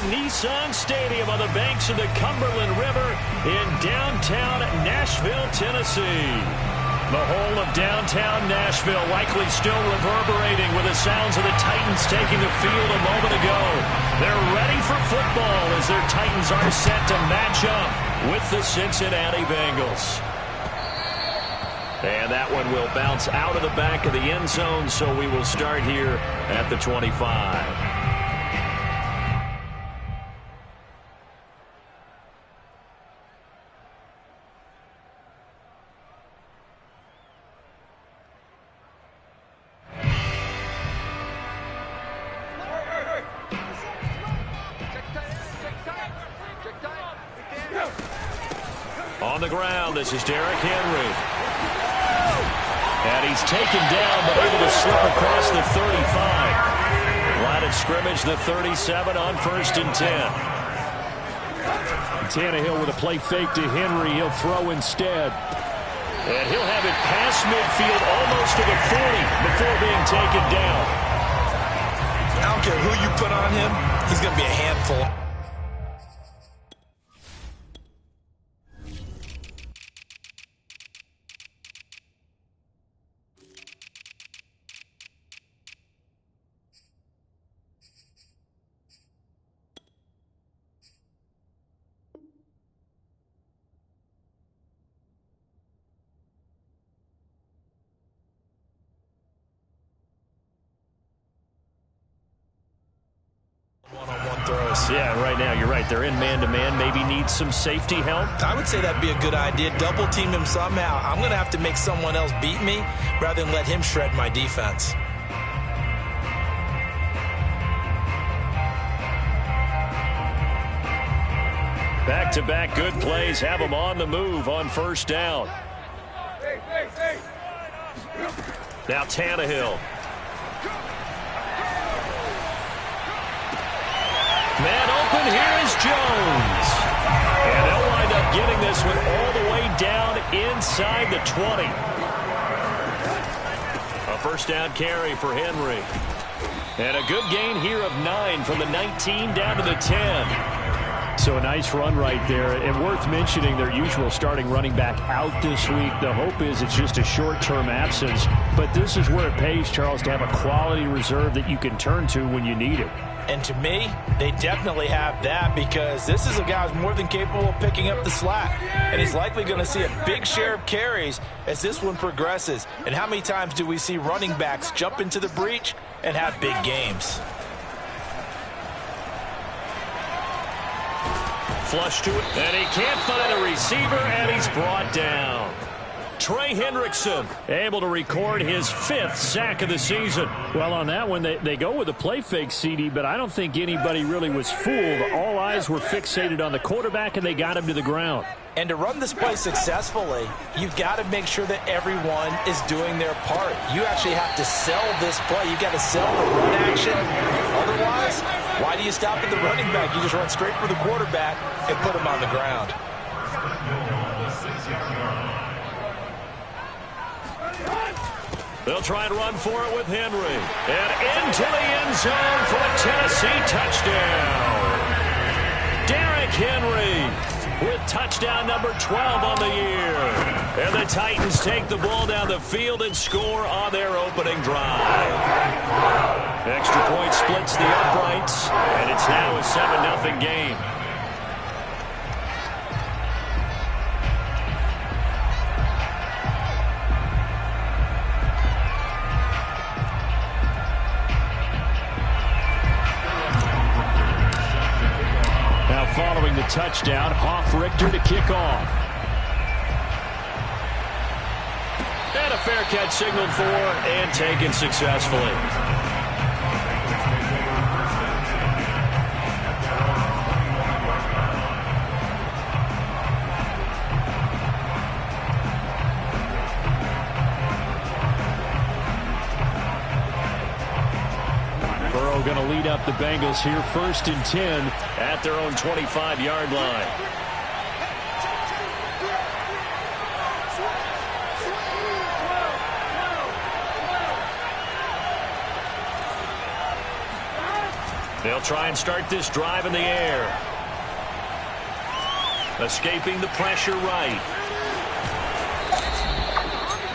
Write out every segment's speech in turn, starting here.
Nissan Stadium on the banks of the Cumberland River in downtown Nashville, Tennessee. The whole of downtown Nashville likely still reverberating with the sounds of the Titans taking the field a moment ago. They're ready for football as their Titans are set to match up with the Cincinnati Bengals. And that one will bounce out of the back of the end zone, so we will start here at the 25. On the ground, this is Derrick Henry. And he's taken down, but able to slip across the 35. Line of scrimmage, the 37 on 1st and 10. Tannehill with a play fake to Henry. He'll throw instead. And he'll have it past midfield almost to the 40 before being taken down. I don't care who you put on him, he's going to be a handful. Yeah, right now, you're right. They're in man-to-man. Maybe needs some safety help. I would say that'd be a good idea. Double team him somehow. I'm going to have to make someone else beat me rather than let him shred my defense. Back-to-back good plays have him on the move on 1st down. Now Tannehill. Man open, here is Jones. And they'll wind up getting this one all the way down inside the 20. A 1st down carry for Henry. And a good gain here of 9 from the 19 down to the 10. So a nice run right there. And worth mentioning their usual starting running back out this week. The hope is it's just a short-term absence. But this is where it pays, Charles, to have a quality reserve that you can turn to when you need it. And to me, they definitely have that because this is a guy who's more than capable of picking up the slack. And he's likely going to see a big share of carries as this one progresses. And how many times do we see running backs jump into the breach and have big games? Flush to it, and he can't find a receiver, and he's brought down. Trey Hendrickson able to record his 5th sack of the season. Well, on that one, they go with a play fake, CD, but I don't think anybody really was fooled. All eyes were fixated on the quarterback, and they got him to the ground. And to run this play successfully, you've got to make sure that everyone is doing their part. You actually have to sell this play. You've got to sell the run action. Otherwise, why do you stop at the running back? You just run straight for the quarterback and put him on the ground. They'll try and run for it with Henry. And into the end zone for a Tennessee touchdown. Derrick Henry with touchdown number 12 on the year. And the Titans take the ball down the field and score on their opening drive. Extra point splits the uprights, and it's now a 7-0 game. Following the touchdown, Hoff-Richter to kick off. And a fair catch signaled for and taken successfully. Going to lead up the Bengals here, 1st and 10 at their own 25-yard line. They'll try and start this drive in the air. Escaping the pressure right.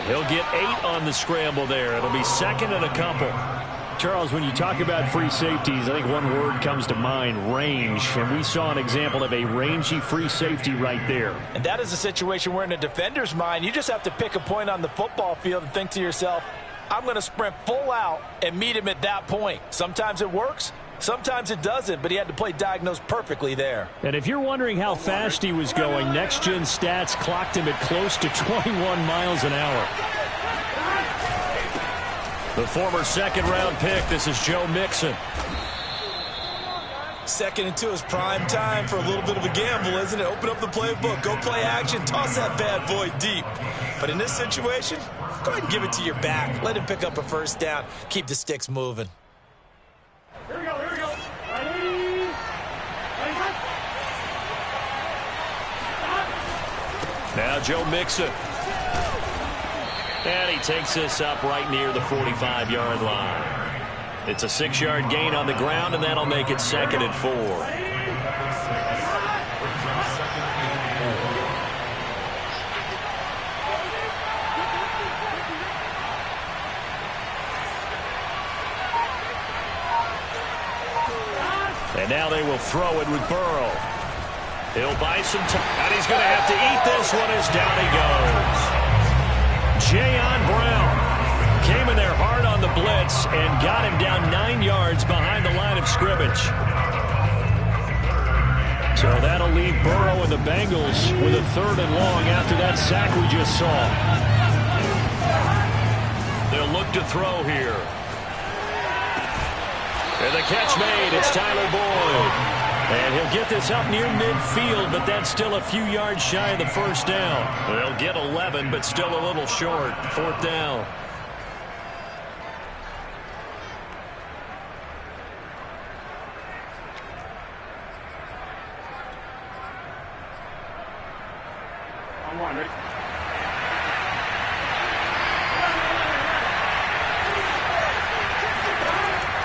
He'll get 8 on the scramble there. It'll be second and a couple. Charles, when you talk about free safeties, I think one word comes to mind, range. And we saw an example of a rangy free safety right there. And that is a situation where in a defender's mind, you just have to pick a point on the football field and think to yourself, I'm going to sprint full out and meet him at that point. Sometimes it works. Sometimes it doesn't, but he had to play diagnosed perfectly there. And if you're wondering how fast he was going, next-gen stats clocked him at close to 21 miles an hour. The former second-round pick, this is Joe Mixon. 2nd and 2 is prime time for a little bit of a gamble, isn't it? Open up the playbook, go play action, toss that bad boy deep. But in this situation, go ahead and give it to your back. Let him pick up a first down. Keep the sticks moving. Here we go, here we go. Now Joe Mixon. And he takes this up right near the 45-yard line. It's a 6-yard gain on the ground, and that'll make it 2nd and 4. And now they will throw it with Burrow. He'll buy some time, and he's going to have to eat this one as down he goes. Jayon Brown came in there hard on the blitz and got him down 9 yards behind the line of scrimmage. So that'll leave Burrow and the Bengals with a 3rd and long after that sack we just saw. They'll look to throw here. And the catch made. It's Tyler Boyd. And he'll get this up near midfield, but that's still a few yards shy of the first down. They'll get 11, but still a little short. 4th down. On 1, Rick.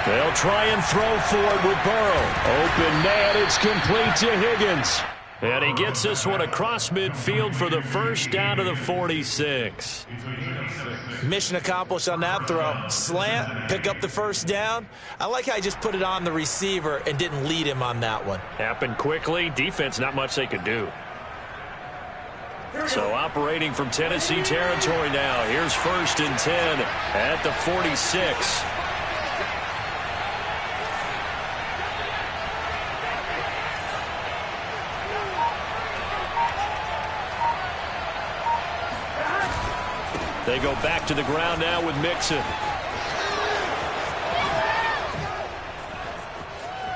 They'll try and throw for it with Burrow. Open net, it's complete to Higgins. And he gets this one across midfield for the first down to the 46. Mission accomplished on that throw. Slant, pick up the first down. I like how he just put it on the receiver and didn't lead him on that one. Happened quickly. Defense, not much they could do. So operating from Tennessee territory now. Here's 1st and 10 at the 46. They go back to the ground now with Mixon.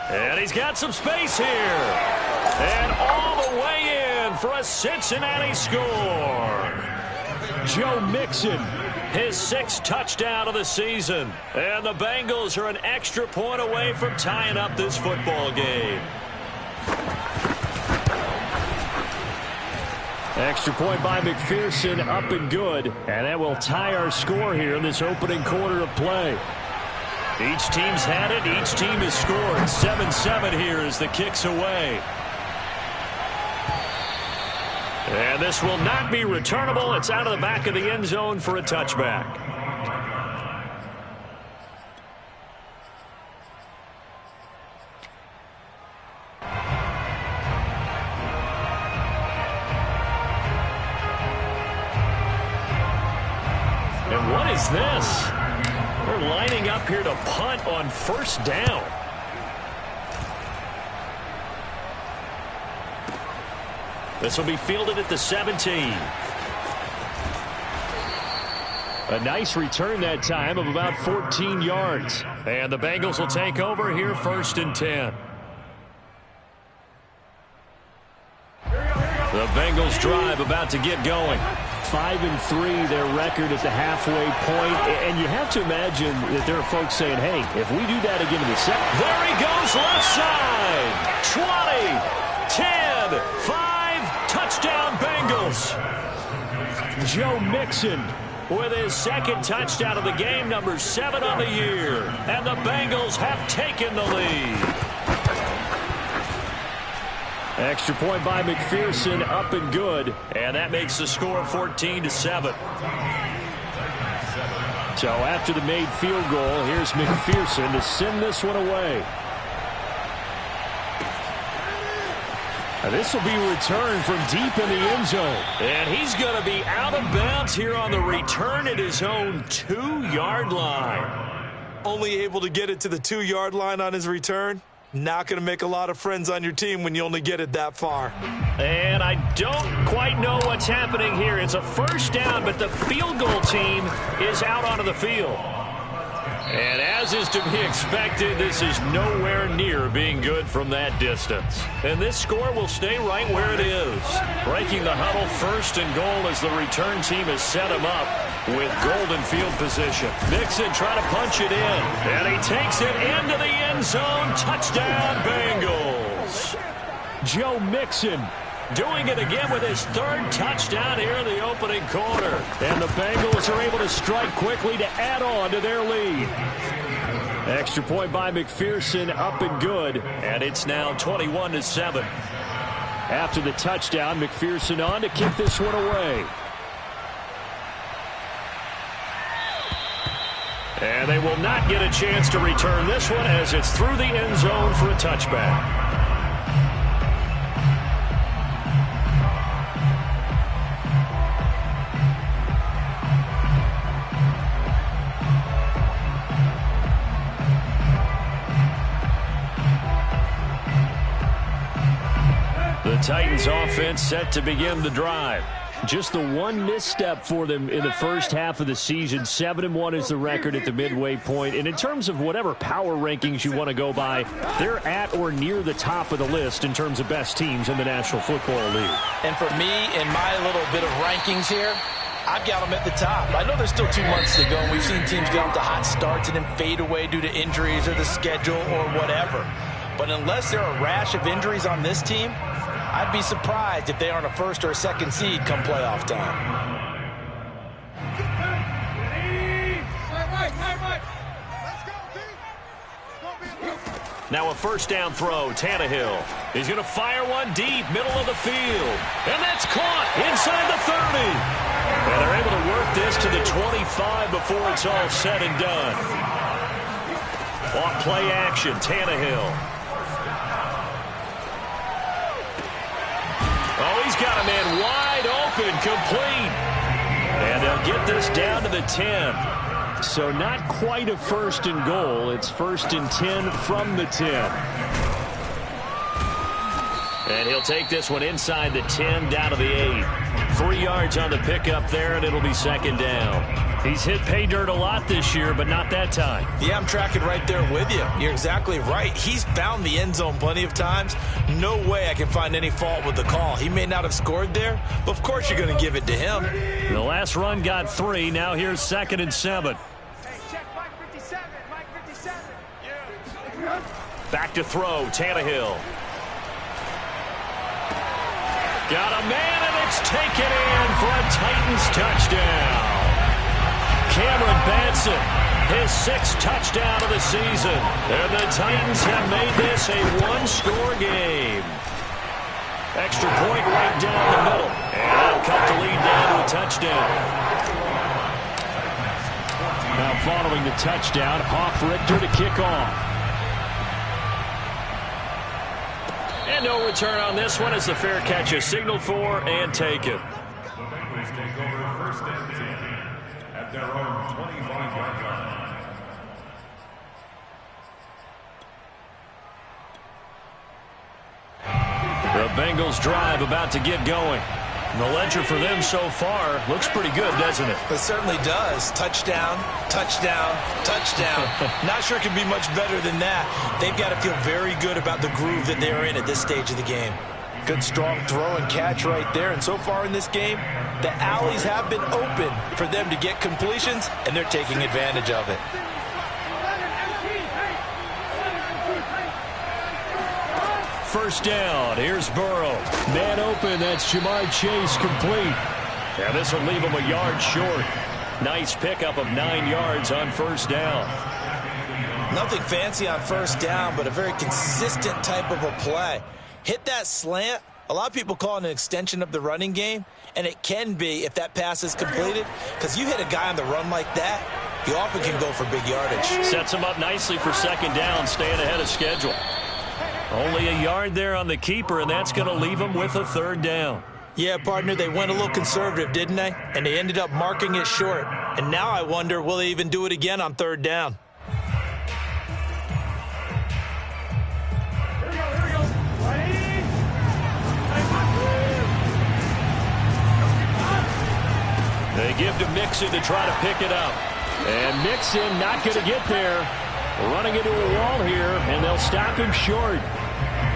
And he's got some space here. And all the way in for a Cincinnati score. Joe Mixon, his 6th touchdown of the season. And the Bengals are an extra point away from tying up this football game. Extra point by McPherson, up and good. And that will tie our score here in this opening quarter of play. Each team's had it. Each team has scored. 7-7 here as the kick's away. And this will not be returnable. It's out of the back of the end zone for a touchback. And what is this? They're lining up here to punt on 1st down. This will be fielded at the 17. A nice return that time of about 14 yards. And the Bengals will take over here 1st and 10. The Bengals drive about to get going. 5-3 their record at the halfway point. And you have to imagine that there are folks saying, hey, if we do that again in the second. There he goes, left side. 20, 10, 5, touchdown Bengals. Joe Mixon, with his second touchdown of the game, number 7 on the year. And the Bengals have taken the lead. Extra point by McPherson, up and good. And that makes the score 14-7. So after the made field goal, here's McPherson to send this one away. This will be returned from deep in the end zone. And he's going to be out of bounds here on the return at his own 2-yard line. Only able to get it to the 2-yard line on his return. Not going to make a lot of friends on your team when you only get it that far. And I don't quite know what's happening here. It's a first down, but the field goal team is out onto the field. And as is to be expected, this is nowhere near being good from that distance. And this score will stay right where it is. Breaking the huddle, first and goal as the return team has set him up with golden field position. Mixon trying to punch it in. And he takes it into the end zone. Touchdown, Bengals. Joe Mixon doing it again with his 3rd touchdown here in the opening quarter. And the Bengals are able to strike quickly to add on to their lead. Extra point by McPherson, up and good. And it's now 21-7. After the touchdown, McPherson on to kick this one away. And they will not get a chance to return this one as it's through the end zone for a touchback. The Titans offense set to begin the drive. Just the one misstep for them in the first half of the season. 7-1 is the record at the midway point. And in terms of whatever power rankings you want to go by, they're at or near the top of the list in terms of best teams in the National Football League. And for me, in my little bit of rankings here, I've got them at the top. I know there's still 2 months to go, and we've seen teams get off to hot starts and then fade away due to injuries or the schedule or whatever. But unless there are a rash of injuries on this team, I'd be surprised if they aren't a 1st or a 2nd seed come playoff time. Now a first down throw, Tannehill. He's going to fire one deep, middle of the field. And that's caught inside the 30. And they're able to work this to the 25 before it's all said and done. Off play action, Tannehill. Oh, he's got a man wide open, complete. And they'll get this down to the 10. So not quite a 1st and goal. It's 1st and 10 from the 10. And he'll take this one inside the 10, down to the 8. 3 yards on the pickup there, and it'll be 2nd down. He's hit pay dirt a lot this year, but not that time. Yeah, I'm tracking right there with you. You're exactly right. He's found the end zone plenty of times. No way I can find any fault with the call. He may not have scored there, but of course you're going to give it to him. The last run got 3. Now here's 2nd and 7. Back to throw, Tannehill. Got a man, and it's taken in for a Titans touchdown. Cameron Batson, his 6th touchdown of the season. And the Titans have made this a 1-score game. Extra point right down the middle. And that'll cut the lead down to a touchdown. Now following the touchdown, Hoff-Richter to kick off. And no return on this one as the fair catch is signaled for and taken. Bengals take over 1st and 10 at their own 25-yard line. The Bengals drive about to get going. The ledger for them so far looks pretty good, doesn't it? It certainly does. Touchdown, touchdown, touchdown. Not sure it can be much better than that. They've got to feel very good about the groove that they're in at this stage of the game. Good strong throw and catch right there. And so far in this game, the alleys have been open for them to get completions, and they're taking advantage of it. First down, here's Burrow. Man open, that's Jamar Chase complete. And this will leave him a yard short. Nice pickup of 9 yards on first down. Nothing fancy on first down, but a very consistent type of a play. Hit that slant. A lot of people call it an extension of the running game, and it can be if that pass is completed, because you hit a guy on the run like that, you often can go for big yardage. Sets him up nicely for second down, staying ahead of schedule. Only a yard there on the keeper, and that's going to leave him with a third down. Yeah, partner, they went a little conservative, didn't they? And they ended up marking it short. And now I wonder, will they even do it again on third down? They give to Mixon to try to pick it up. And Mixon not going to get there. Running into a wall here, and they'll stop him short.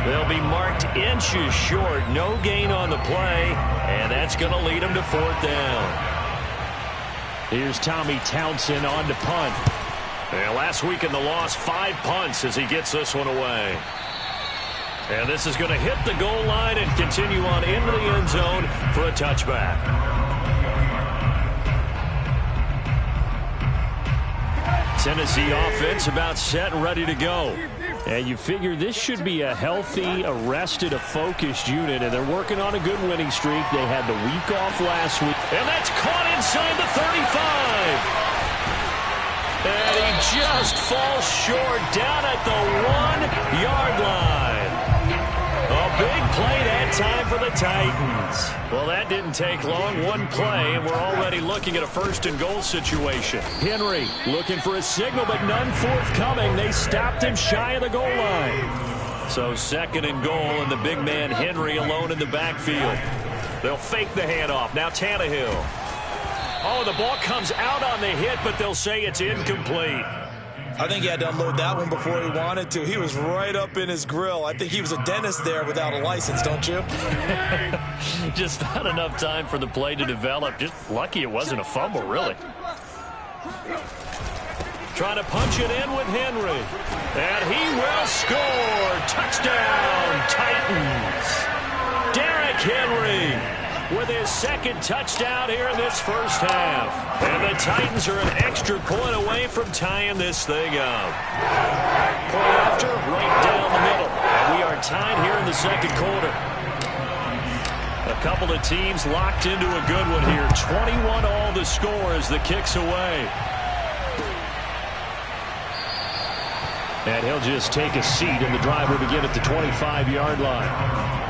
They'll be marked inches short. No gain on the play, and that's going to lead them to fourth down. Here's Tommy Townsend on to punt. And last week in the loss, 5 punts as he gets this one away. And this is going to hit the goal line and continue on into the end zone for a touchback. Tennessee offense about set and ready to go. And you figure this should be a healthy, arrested, a focused unit, and they're working on a good winning streak. They had the week off last week. And that's caught inside the 35. And he just falls short down at the 1-yard line. A big play that time for the Titans. Well, that didn't take long. One play, and we're already looking at a first-and-goal situation. Henry looking for a signal, but none forthcoming. They stopped him shy of the goal line. So second and goal, and the big man Henry alone in the backfield. They'll fake the handoff. Now Tannehill. Oh, the ball comes out on the hit, but they'll say it's incomplete. I think he had to unload that one before he wanted to. He was right up in his grill. I think he was a dentist there without a license, don't you? Just not enough time for the play to develop. Just lucky it wasn't a fumble, really. Trying to punch it in with Henry. And he will score. Touchdown, Titans. Derrick Henry with his second touchdown here in this first half. And the Titans are an extra point away from tying this thing up. Point after, right down the middle. And we are tied here in the second quarter. A couple of teams locked into a good one here. 21-all the score as the kick's away. And he'll just take a seat, and the drive will begin at the 25-yard line.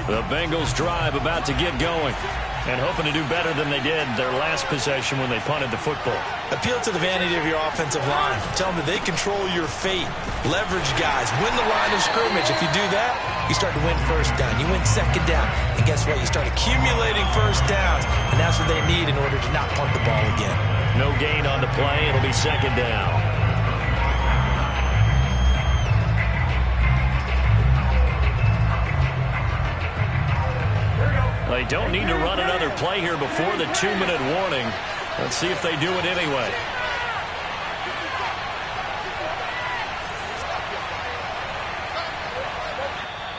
The Bengals drive about to get going and hoping to do better than they did their last possession when they punted the football. Appeal to the vanity of your offensive line. Tell them that they control your fate. Leverage guys. Win the line of scrimmage. If you do that, you start to win first down. You win second down. And guess what? You start accumulating first downs. And that's what they need in order to not punt the ball again. No gain on the play. It'll be second down. They don't need to run another play here before the 2-minute warning. Let's see if they do it anyway.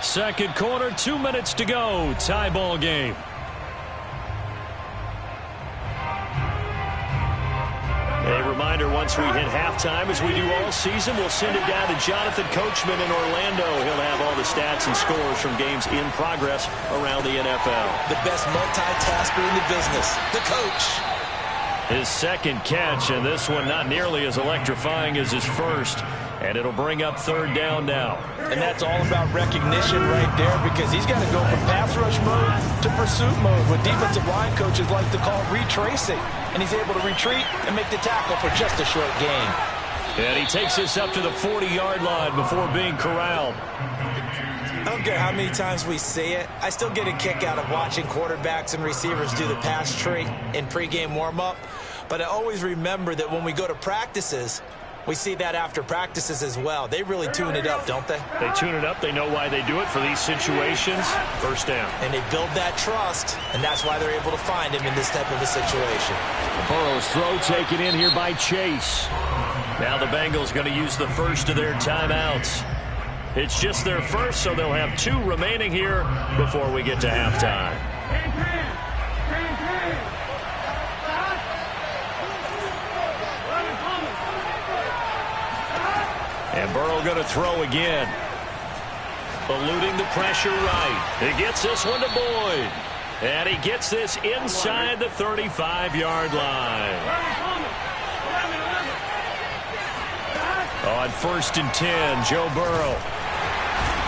Second quarter, 2 minutes to go. Tie ball game. A reminder, once we hit halftime, as we do all season, we'll send it down to Jonathan Coachman in Orlando. He'll have all the stats and scores from games in progress around the NFL. The best multitasker in the business, the coach. His second catch, and this one not nearly as electrifying as his first. And it'll bring up third down now. And that's all about recognition right there, because he's got to go from pass rush mode to pursuit mode, what defensive line coaches like to call retracing. And he's able to retreat and make the tackle for just a short gain. And he takes this up to the 40-yard line before being corralled. I don't care how many times we see it. I still get a kick out of watching quarterbacks and receivers do the pass tree in pregame warm-up. But I always remember that when we go to practices, We see that after practices as well. They really tune it up, don't they? They tune it up. They know why they do it for these situations. First down. And they build that trust, and that's why they're able to find him in this type of a situation. Burrow's throw taken in here by Chase. Now the Bengals going to use the first of their timeouts. It's just their first, so they'll have 2 remaining here before we get to halftime. And Burrow going to throw again. Eluding the pressure right. He gets this one to Boyd. And he gets this inside the 35-yard line. On 1st and 10, Joe Burrow.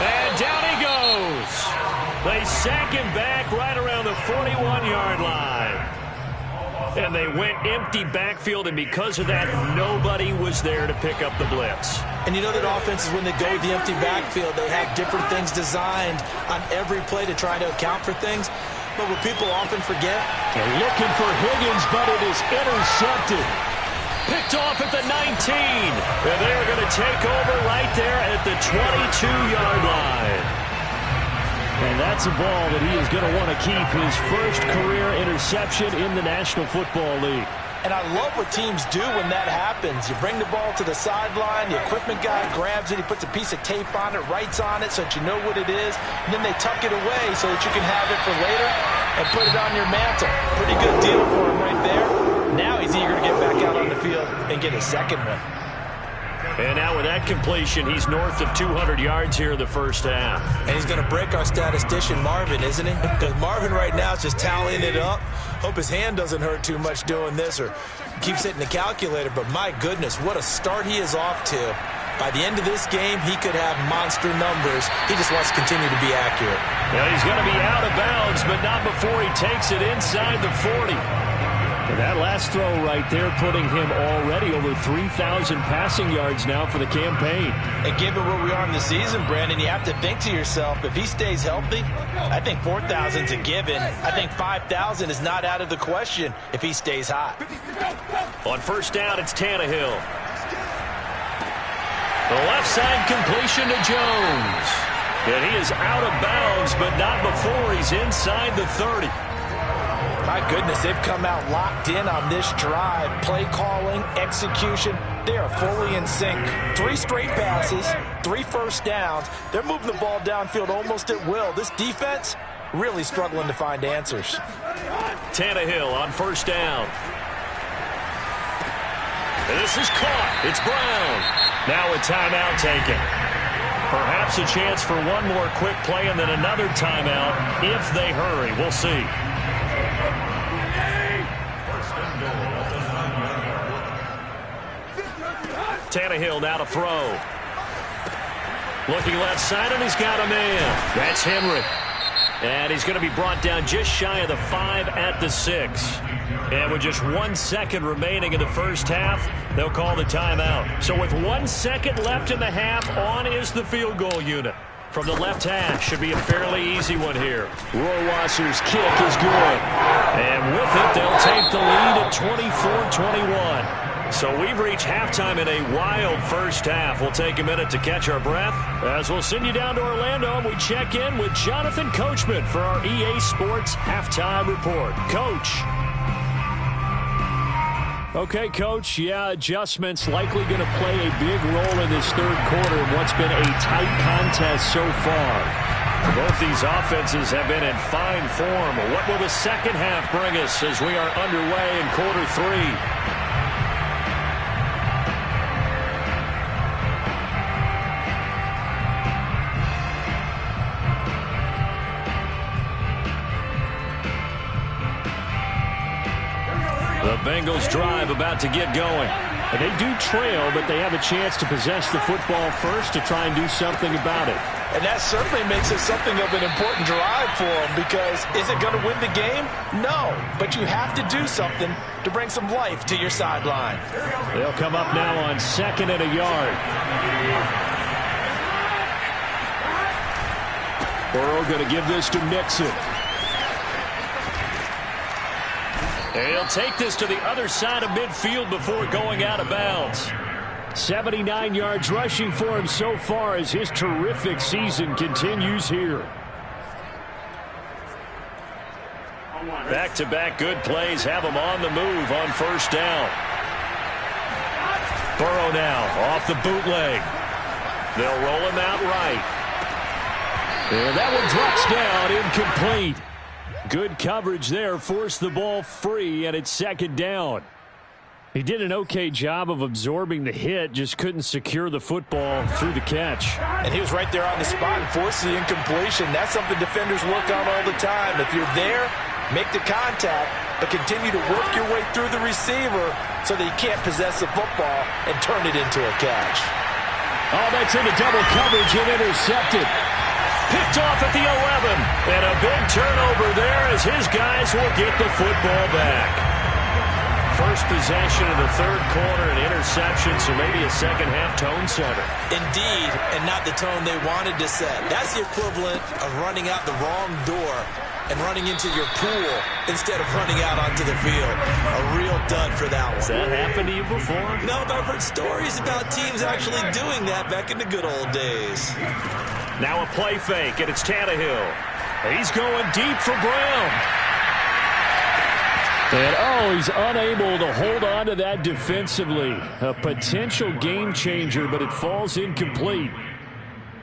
And down he goes. They sack him back right around the 41-yard line. And they went empty backfield, and because of that, nobody was there to pick up the blitz. And you know that offenses, when they go with the empty backfield, they have different things designed on every play to try to account for things. But what people often forget, they're looking for Higgins, but it is intercepted. Picked off at the 19. And they're going to take over right there at the 22-yard line. And that's a ball that he is going to want to keep, his first career interception in the National Football League. and I love what teams do when that happens. You bring the ball to the sideline, the equipment guy grabs it, he puts a piece of tape on it, writes on it so that you know what it is, and then they tuck it away so that you can have it for later and put it on your mantle. Pretty good deal for him right there. Now he's eager to get back out on the field and get his second one. And now with that completion, he's north of 200 yards here in the first half. And he's going to break our statistician, Marvin, isn't he? Because Marvin right now is just tallying it up. Hope his hand doesn't hurt too much doing this or keeps hitting the calculator. But my goodness, what a start he is off to. By the end of this game, he could have monster numbers. He just wants to continue to be accurate. Well, he's going to be out of bounds, but not before he takes it inside the 40. And that last throw right there putting him already over 3,000 passing yards now for the campaign. And given where we are in the season, Brandon, you have to think to yourself, if he stays healthy, I think 4,000 is a given. I think 5,000 is not out of the question if he stays hot. On first down, it's Tannehill. The left side completion to Jones. And he is out of bounds, but not before he's inside the 30. My goodness, they've come out locked in on this drive. Play calling, execution, they are fully in sync. 3 straight passes, 3 first downs. They're moving the ball downfield almost at will. This defense really struggling to find answers. Tannehill on first down. And this is caught. It's Brown. Now a timeout taken. Perhaps a chance for one more quick play and then another timeout if they hurry. We'll see. Tannehill now to throw. Looking left side, and he's got a man. That's Henry. And he's going to be brought down just shy of the 5 at the 6. And with just 1 second remaining in the first half, they'll call the timeout. So with 1 second left in the half, on is the field goal unit. From the left hash, should be a fairly easy one here. Rohrwasser's kick is good. And with it, they'll take the lead at 24-21. So we've reached halftime in a wild first half. We'll take a minute to catch our breath as we'll send you down to Orlando and we check in with Jonathan Coachman for our EA Sports Halftime Report. Coach. Okay, Coach, adjustments likely going to play a big role in this third quarter in what's been a tight contest so far. Both these offenses have been in fine form. What will the second half bring us as we are underway in quarter 3? The Bengals drive about to get going. And they do trail, but they have a chance to possess the football first to try and do something about it. And that certainly makes it something of an important drive for them because is it going to win the game? No, but you have to do something to bring some life to your sideline. They'll come up now on 2nd and a yard. Burrow going to give this to Mixon. And he'll take this to the other side of midfield before going out of bounds. 79 yards rushing for him so far as his terrific season continues here. Back-to-back good plays have him on the move on first down. Burrow now off the bootleg. They'll roll him out right. And that one drops down, incomplete. Good coverage there, forced the ball free, and it's second down. He did an okay job of absorbing the hit, just couldn't secure the football through the catch. And he was right there on the spot and forced the incompletion. That's something defenders work on all the time. If you're there, make the contact, but continue to work your way through the receiver so that he can't possess the football and turn it into a catch. Oh, that's into double coverage and intercepted. Picked off at the 11. And a big turnover there as his guys will get the football back. First possession of the third quarter, an interception, so maybe a second-half tone setter. Indeed, and not the tone they wanted to set. That's the equivalent of running out the wrong door and running into your pool instead of running out onto the field. A real dud for that one. Has that happened to you before? No, but I've heard stories about teams actually doing that back in the good old days. Now a play fake, and it's Tannehill. He's going deep for Brown. And, he's unable to hold on to that defensively. A potential game changer, but it falls incomplete.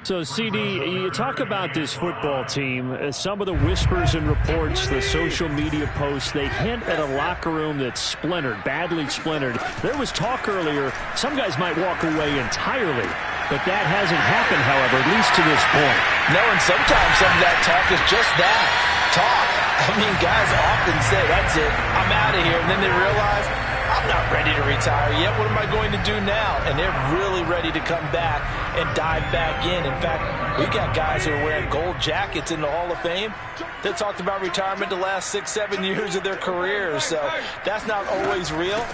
So, CD, you talk about this football team. Some of the whispers and reports, the social media posts, they hint at a locker room that's splintered, badly splintered. There was talk earlier, some guys might walk away entirely. But that hasn't happened, however, at least to this point. No, and sometimes some of that talk is just that, talk. I mean, guys often say, that's it, I'm out of here. And then they realize, I'm not ready to retire yet. What am I going to do now? And they're really ready to come back and dive back in. In fact, we got guys who are wearing gold jackets in the Hall of Fame that talked about retirement the last 6-7 years of their careers. So that's not always real.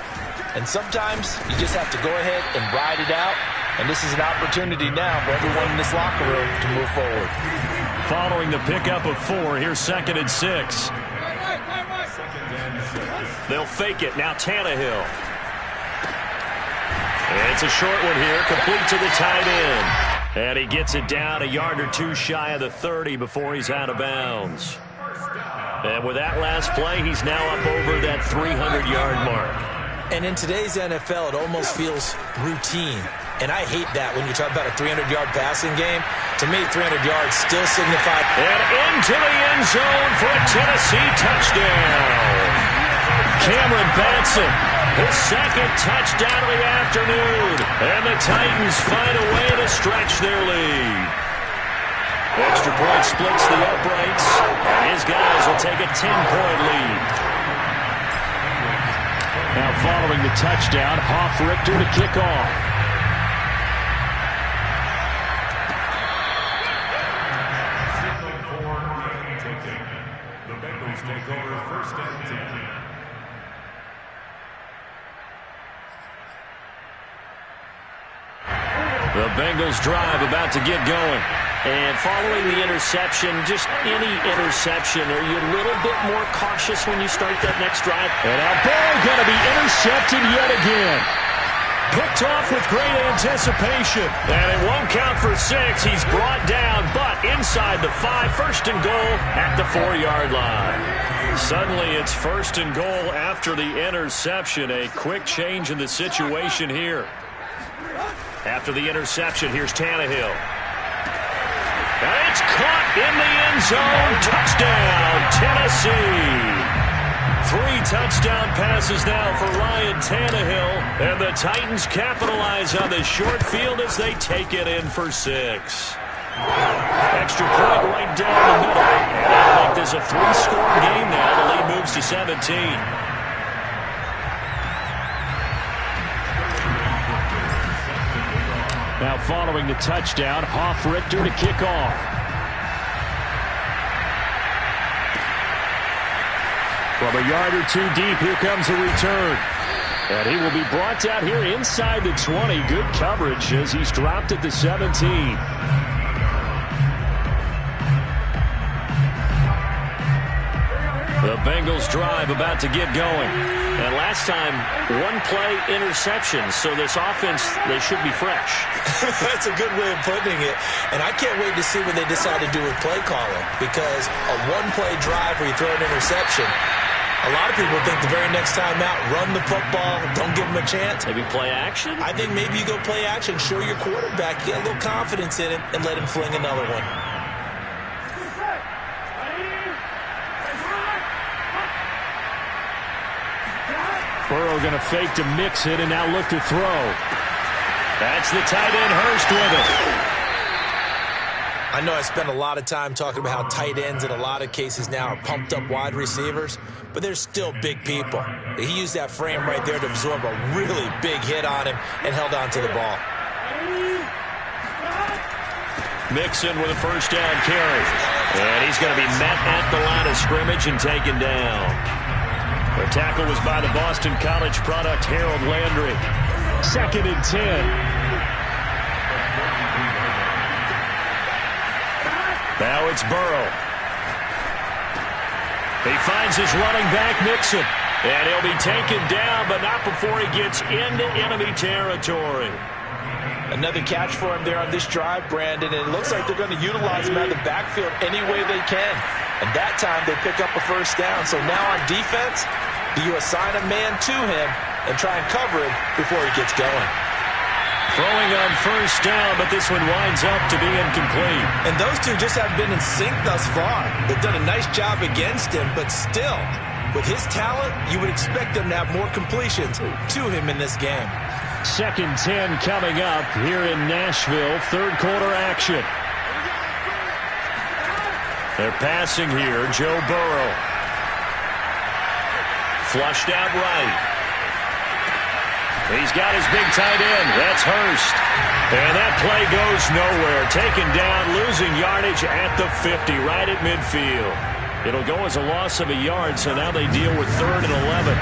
And sometimes you just have to go ahead and ride it out. And this is an opportunity now for everyone in this locker room to move forward. Following the pickup of 4, here's 2nd and 6. They'll fake it. Now Tannehill. And it's a short one here, complete to the tight end. And he gets it down a yard or two shy of the 30 before he's out of bounds. And with that last play, he's now up over that 300-yard mark. And in today's NFL, it almost feels routine. And I hate that when you talk about a 300-yard passing game. To me, 300 yards still signify. And into the end zone for a Tennessee touchdown. Cameron Batson, his second touchdown of the afternoon. And the Titans find a way to stretch their lead. Extra point splits the uprights. And his guys will take a 10-point lead. Now following the touchdown, Richter to kick off. The Bengals take over 1st and 10. The Bengals drive about to get going. And following the interception, just any interception, are you a little bit more cautious when you start that next drive? And now ball going to be intercepted yet again. Picked off with great anticipation. And it won't count for 6. He's brought down, but inside the 5, 1st and goal at the 4-yard line. Suddenly it's 1st and goal after the interception. A quick change in the situation here. After the interception, here's Tannehill. And it's caught in the end zone. Touchdown, Tennessee. 3 touchdown passes now for Ryan Tannehill. And the Titans capitalize on the short field as they take it in for 6. Extra point right down the middle. And like there's a 3-score game now. The lead moves to 17. Now following the touchdown, Richter to kick off. From a yard or 2 deep, here comes a return. And he will be brought down here inside the 20. Good coverage as he's dropped at the 17. The Bengals drive about to get going. And last time, one-play interception. So this offense, they should be fresh. That's a good way of putting it. And I can't wait to see what they decide to do with play calling. Because a one-play drive where you throw an interception, a lot of people think the very next time out, run the football, don't give them a chance. Maybe play action? I think maybe you go play action, show your quarterback, get a little confidence in it, and let him fling another one. Burrow going to fake to mix it and now look to throw. That's the tight end Hurst with it. I know I spent a lot of time talking about how tight ends in a lot of cases now are pumped up wide receivers, but they're still big people. He used that frame right there to absorb a really big hit on him and held on to the ball. Mixon with a first down carry. And he's going to be met at the line of scrimmage and taken down. The tackle was by the Boston College product, Harold Landry. 2nd and 10. Now it's Burrow. He finds his running back, Mixon. And he'll be taken down, but not before he gets into enemy territory. Another catch for him there on this drive, Brandon, and it looks like they're going to utilize him out of the backfield any way they can. And that time they pick up a first down. So now on defense, do you assign a man to him and try and cover him before he gets going? Throwing on first down, but this one winds up to be incomplete. And those two just have been in sync thus far. They've done a nice job against him, but still, with his talent, you would expect them to have more completions to him in this game. 2nd 10 coming up here in Nashville. 3rd quarter action. They're passing here. Joe Burrow. Flushed out right. He's got his big tight end. That's Hurst. And that play goes nowhere. Taken down, losing yardage at the 50, right at midfield. It'll go as a loss of a yard, so now they deal with 3rd and 11.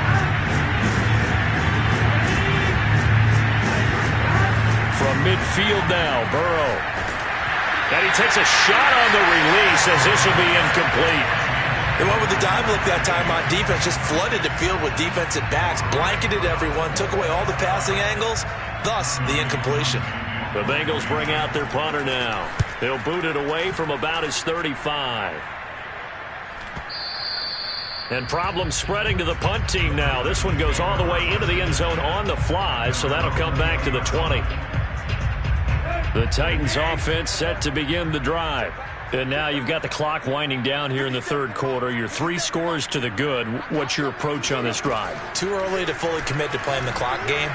From midfield now, Burrow. And he takes a shot on the release as this will be incomplete. They went with the dive look that time on defense, just flooded the field with defensive backs, blanketed everyone, took away all the passing angles, thus the incompletion. The Bengals bring out their punter now. They'll boot it away from about his 35. And problems spreading to the punt team now. This one goes all the way into the end zone on the fly, so that'll come back to the 20. The Titans offense set to begin the drive. And now you've got the clock winding down here in the 3rd quarter. You're 3 scores to the good. What's your approach on this drive? Too early to fully commit to playing the clock game.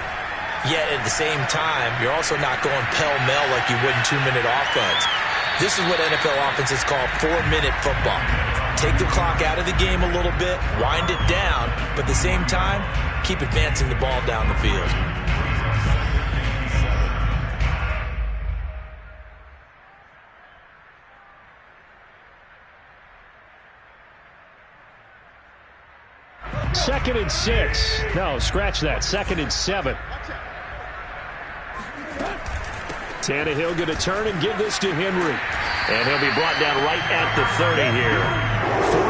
Yet at the same time, you're also not going pell-mell like you would in 2-minute offense. This is what NFL offenses call 4-minute football. Take the clock out of the game a little bit, wind it down, but at the same time, keep advancing the ball down the field. Second and 6. No, scratch that. 2nd and 7. Tannehill going to turn and give this to Henry. And he'll be brought down right at the 30 here.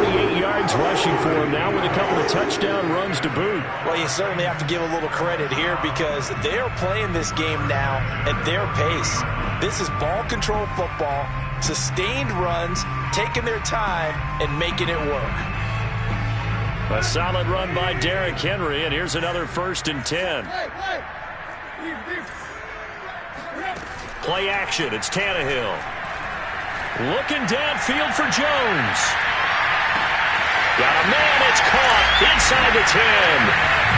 48 yards rushing for him now with a couple of touchdown runs to boot. Well, you certainly have to give a little credit here because they are playing this game now at their pace. This is ball control football, sustained runs, taking their time, and making it work. A solid run by Derrick Henry, and here's another 1st and 10. Play action, it's Tannehill. Looking downfield for Jones. Got a man, it's caught inside the 10.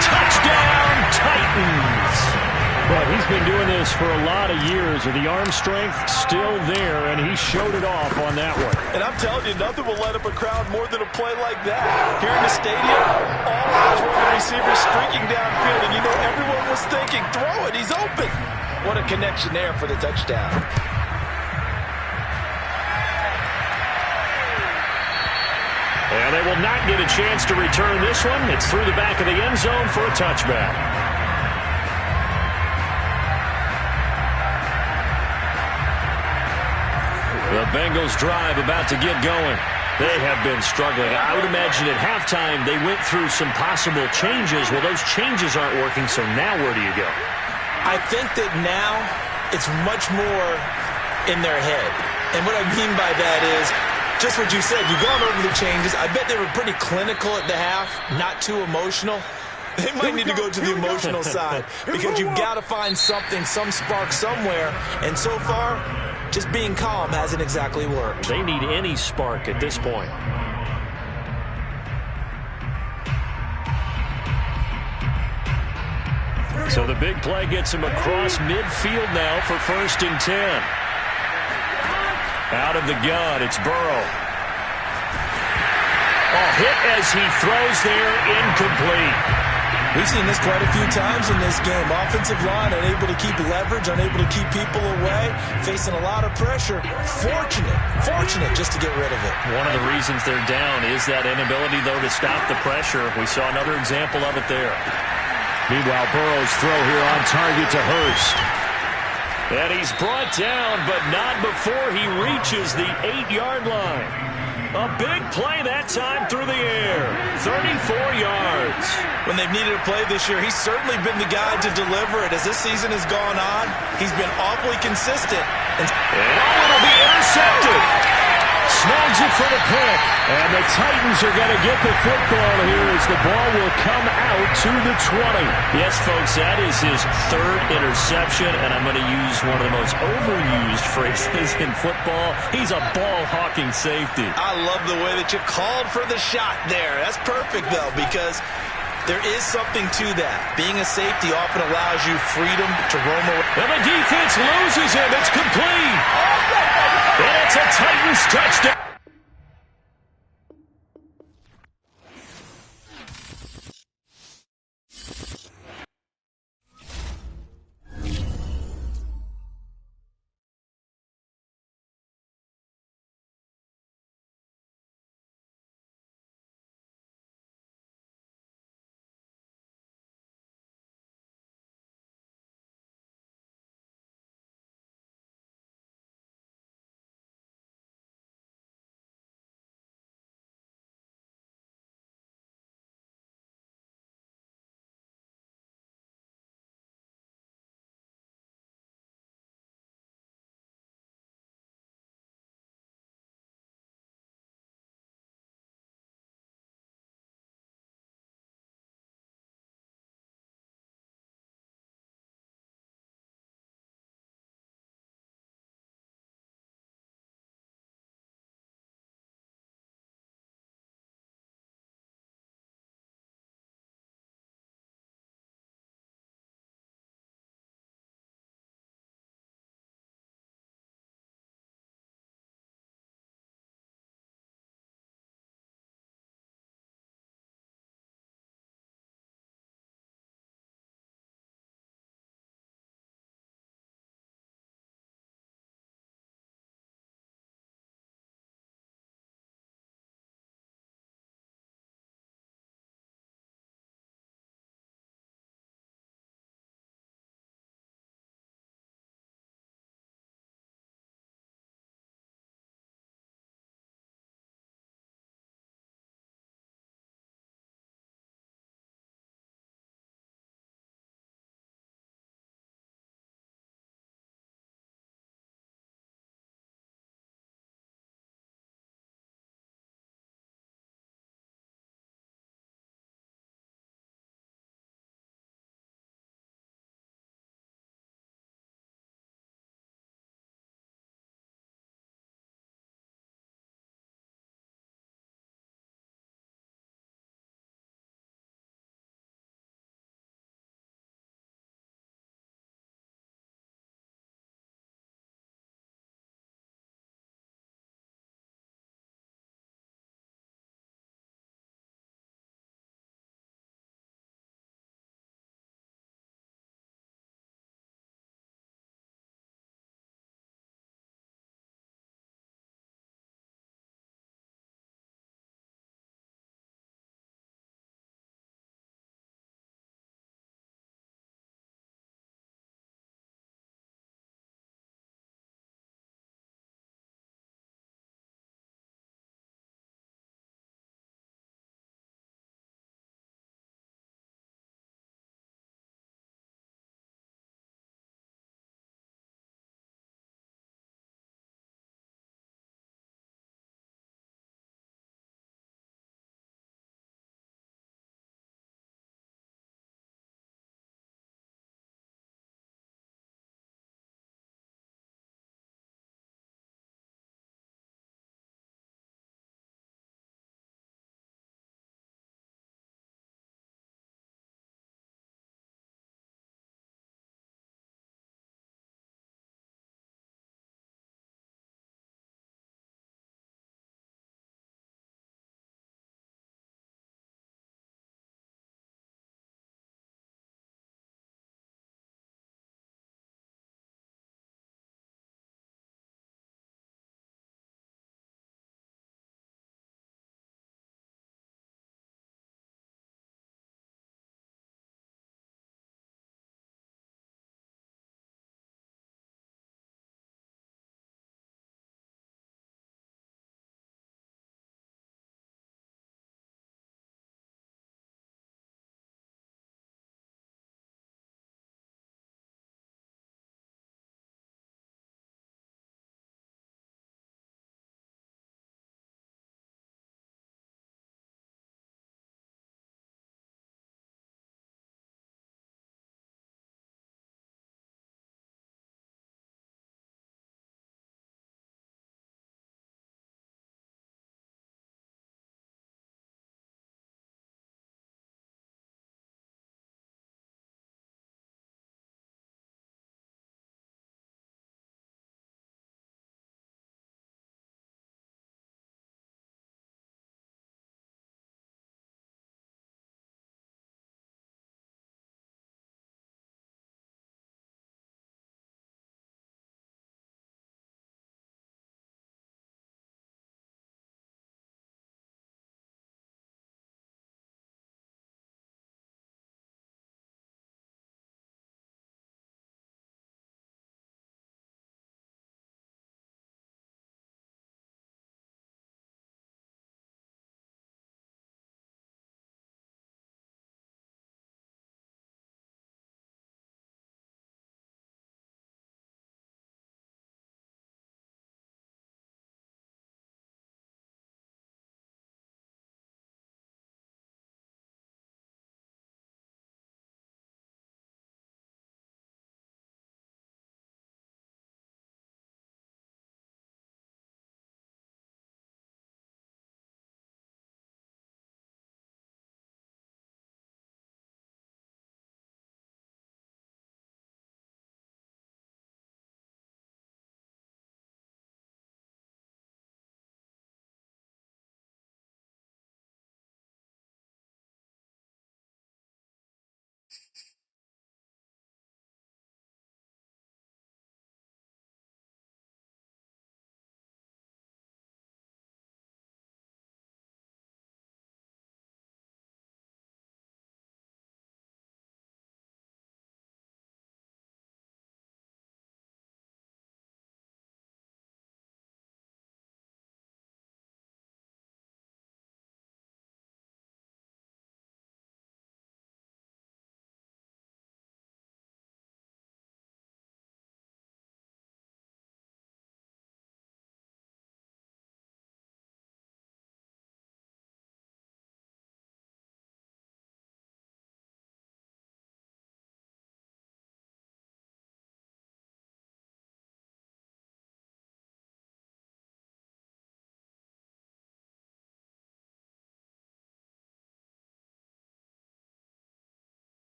Touchdown, Titans. But he's been doing this for a lot of years, with the arm strength still there, and he showed it off on that one. And I'm telling you, nothing will let up a crowd more than a play like that. Here in the stadium, all eyes were on the receiver streaking downfield, and you know everyone was thinking, throw it, he's open. What a connection there for the touchdown. And they will not get a chance to return this one. It's through the back of the end zone for a touchback. The Bengals drive about to get going. They have been struggling. I would imagine at halftime they went through some possible changes. Well, those changes aren't working, so now where do you go? I think that now it's much more in their head. And what I mean by that is just what you said. You've gone over the changes. I bet they were pretty clinical at the half, not too emotional. They might need to go to the emotional side because you've got to find something, some spark somewhere. And so far, just being calm hasn't exactly worked. They need any spark at this point. So the big play gets him across midfield now for 1st and 10. Out of the gun, it's Burrow. Oh, hit as he throws there, incomplete. We've seen this quite a few times in this game. Offensive line unable to keep leverage, unable to keep people away, facing a lot of pressure. Fortunate just to get rid of it. One of the reasons they're down is that inability, though, to stop the pressure. We saw another example of it there. Meanwhile, Burrow's throw here on target to Hurst. And he's brought down, but not before he reaches the 8-yard line. A big play that time through the air. 34 yards. When they've needed a play this year, he's certainly been the guy to deliver it. As this season has gone on, he's been awfully consistent. And it'll be intercepted. Snags it for the pick. And the Titans are going to get the football here as the ball will come out to the 20. Yes, folks, that is his 3rd interception, and I'm going to use one of the most overused phrases in football. He's a ball-hawking safety. I love the way that you called for the shot there. That's perfect, though, because there is something to that. Being a safety often allows you freedom to roam around. And the defense loses him. It's complete. And it's a Titans touchdown.